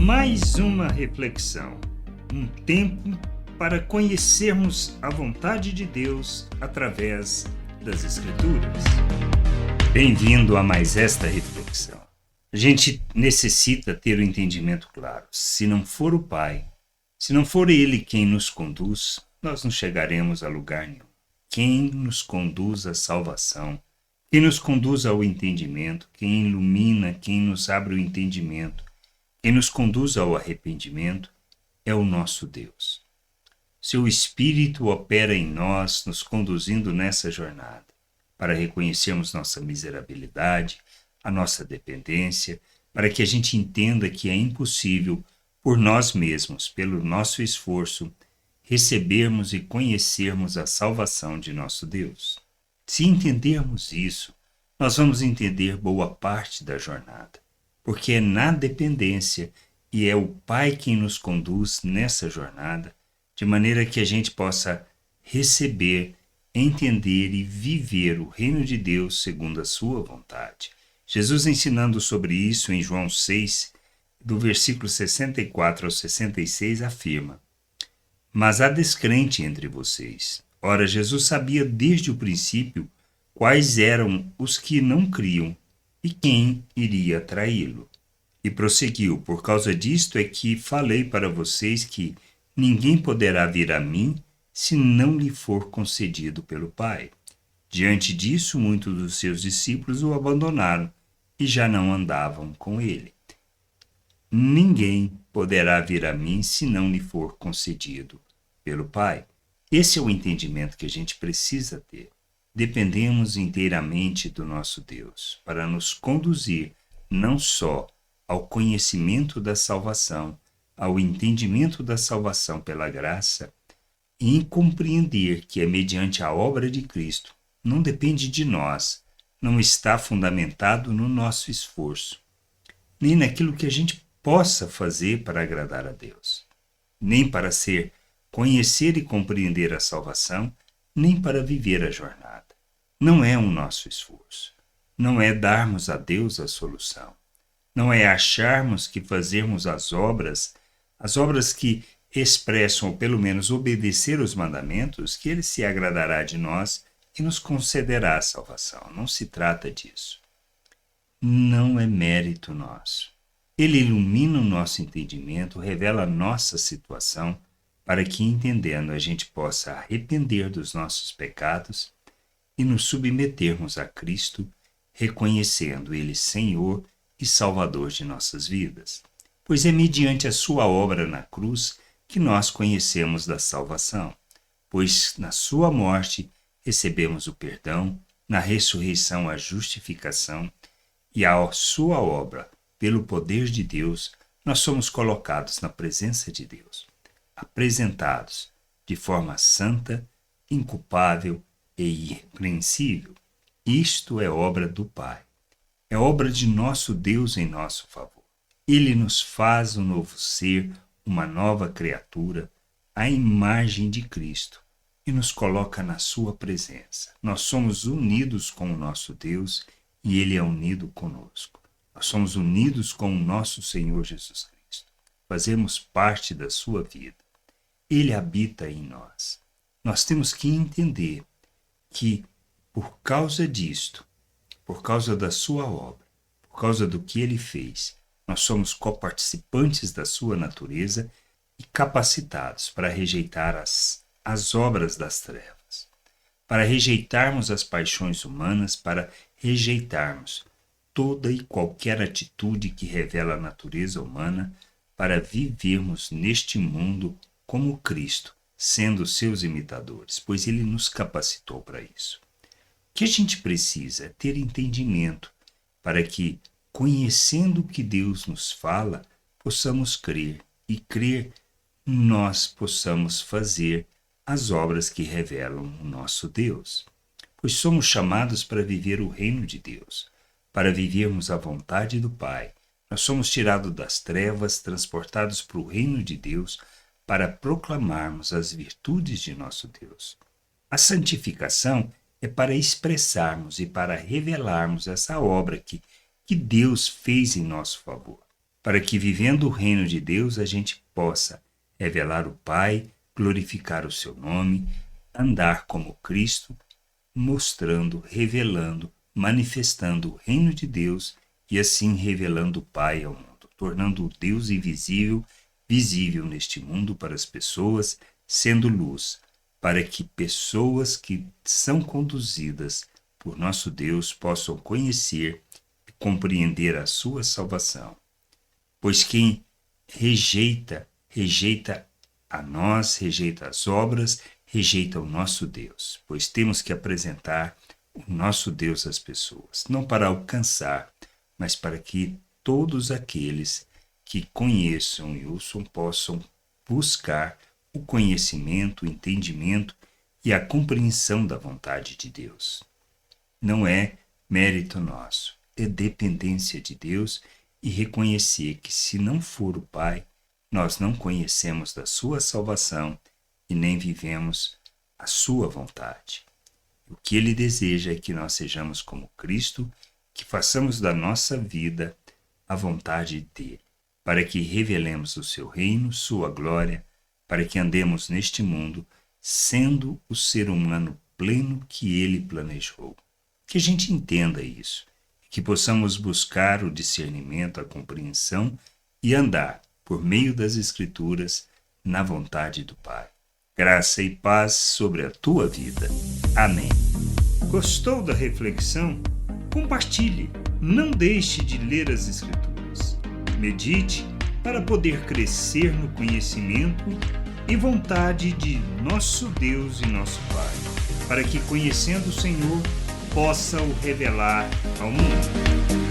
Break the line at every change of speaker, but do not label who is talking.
Mais uma reflexão, um tempo para conhecermos a vontade de Deus através das Escrituras. Bem-vindo a mais esta reflexão. A gente necessita ter o entendimento claro. Se não for o Pai, se não for Ele quem nos conduz, nós não chegaremos a lugar nenhum. Quem nos conduz à salvação, quem nos conduz ao entendimento, quem ilumina, quem nos abre o entendimento, quem nos conduz ao arrependimento é o nosso Deus. Seu Espírito opera em nós, nos conduzindo nessa jornada, para reconhecermos nossa miserabilidade, a nossa dependência, para que a gente entenda que é impossível, por nós mesmos, pelo nosso esforço, recebermos e conhecermos a salvação de nosso Deus. Se entendermos isso, nós vamos entender boa parte da jornada. Porque é na dependência e é o Pai quem nos conduz nessa jornada, de maneira que a gente possa receber, entender e viver o reino de Deus segundo a sua vontade. Jesus ensinando sobre isso em João 6, do versículo 64 ao 66, afirma: Mas há descrente entre vocês. Ora, Jesus sabia desde o princípio quais eram os que não criam e quem iria traí-lo. E prosseguiu: Por causa disto é que falei para vocês que ninguém poderá vir a mim se não lhe for concedido pelo Pai. Diante disso, muitos dos seus discípulos o abandonaram e já não andavam com ele. Ninguém poderá vir a mim se não lhe for concedido pelo Pai. Esse é o entendimento que a gente precisa ter. Dependemos inteiramente do nosso Deus para nos conduzir não só ao conhecimento da salvação, ao entendimento da salvação pela graça, e em compreender que é mediante a obra de Cristo, não depende de nós, não está fundamentado no nosso esforço, nem naquilo que a gente possa fazer para agradar a Deus, nem para conhecer e compreender a salvação, nem para viver a jornada. Não é o nosso esforço, não é darmos a Deus a solução, não é acharmos que fazermos as obras que expressam, ou pelo menos obedecer os mandamentos, que Ele se agradará de nós e nos concederá a salvação. Não se trata disso. Não é mérito nosso. Ele ilumina o nosso entendimento, revela a nossa situação, para que, entendendo, a gente possa arrepender dos nossos pecados e nos submetermos a Cristo, reconhecendo Ele Senhor e Salvador de nossas vidas. Pois é mediante a sua obra na cruz que nós conhecemos da salvação, pois na sua morte recebemos o perdão, na ressurreição a justificação, e a sua obra, pelo poder de Deus, nós somos colocados na presença de Deus, apresentados de forma santa, inculpável e irrepreensível. Isto é obra do Pai. É obra de nosso Deus em nosso favor. Ele nos faz um novo ser, uma nova criatura, à imagem de Cristo, e nos coloca na sua presença. Nós somos unidos com o nosso Deus e Ele é unido conosco. Nós somos unidos com o nosso Senhor Jesus Cristo. Fazemos parte da sua vida. Ele habita em nós. Nós temos que entender que, por causa disto, por causa da sua obra, por causa do que Ele fez, nós somos coparticipantes da sua natureza e capacitados para rejeitar as obras das trevas, para rejeitarmos as paixões humanas, para rejeitarmos toda e qualquer atitude que revela a natureza humana, para vivermos neste mundo como Cristo, sendo seus imitadores, pois Ele nos capacitou para isso. O que a gente precisa é ter entendimento para que, conhecendo o que Deus nos fala, possamos crer, e crer nós possamos fazer as obras que revelam o nosso Deus. Pois somos chamados para viver o reino de Deus, para vivermos a vontade do Pai. Nós somos tirados das trevas, transportados para o reino de Deus, para proclamarmos as virtudes de nosso Deus. A santificação é para expressarmos e para revelarmos essa obra que Deus fez em nosso favor. para que, vivendo o reino de Deus, a gente possa revelar o Pai, glorificar o seu nome, andar como Cristo, mostrando, revelando, manifestando o reino de Deus e assim revelando o Pai ao mundo, tornando o Deus invisível visível neste mundo para as pessoas, sendo luz, para que pessoas que são conduzidas por nosso Deus possam conhecer e compreender a sua salvação. Pois quem rejeita a nós, rejeita as obras, rejeita o nosso Deus, pois temos que apresentar o nosso Deus às pessoas, não para alcançar, mas para que todos aqueles que conheçam e ouçam possam buscar o conhecimento, o entendimento e a compreensão da vontade de Deus. Não é mérito nosso, é dependência de Deus e reconhecer que se não for o Pai, nós não conhecemos da sua salvação e nem vivemos a sua vontade. O que ele deseja é que nós sejamos como Cristo, que façamos da nossa vida a vontade dele, para que revelemos o seu reino, sua glória, para que andemos neste mundo sendo o ser humano pleno que ele planejou. Que a gente entenda isso, que possamos buscar o discernimento, a compreensão e andar, por meio das Escrituras, na vontade do Pai. Graça e paz sobre a tua vida. Amém. Gostou da reflexão? Compartilhe. Não deixe de ler as Escrituras. Medite para poder crescer no conhecimento e vontade de nosso Deus e nosso Pai, para que, conhecendo o Senhor, possa o revelar ao mundo.